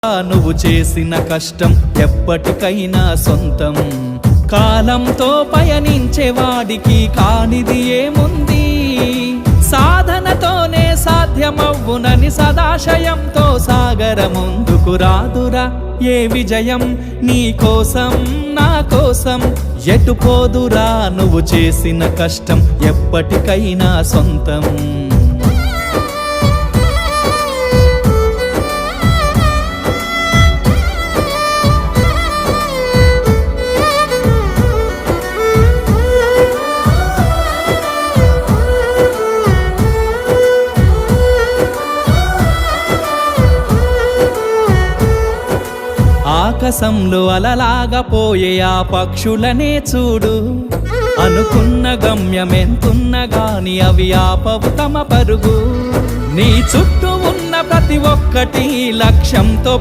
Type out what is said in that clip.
నువ్వు చేసిన కష్టం ఎప్పటికైనా సొంతం. కాలంతో పయనించేవాడికి కానిది ఏముంది, సాధనతోనే సాధ్యమవ్వునని సదాశయంతో సాగర ముందుకు రాదురా ఏ విజయం. నీ కోసం నా కోసం ఎటు పోదురా నువ్వు చేసిన కష్టం ఎప్పటికైనా సొంతం. ఆకాశంలో అలలాగా పోయే ఆ పక్షులనే చూడు, అనుకున్న గమ్యమెంతున్న గాని అవి ఆపవు తమ పరుగు. నీ చుట్టూ ఉన్న ప్రతి ఒక్కటి లక్ష్యంతో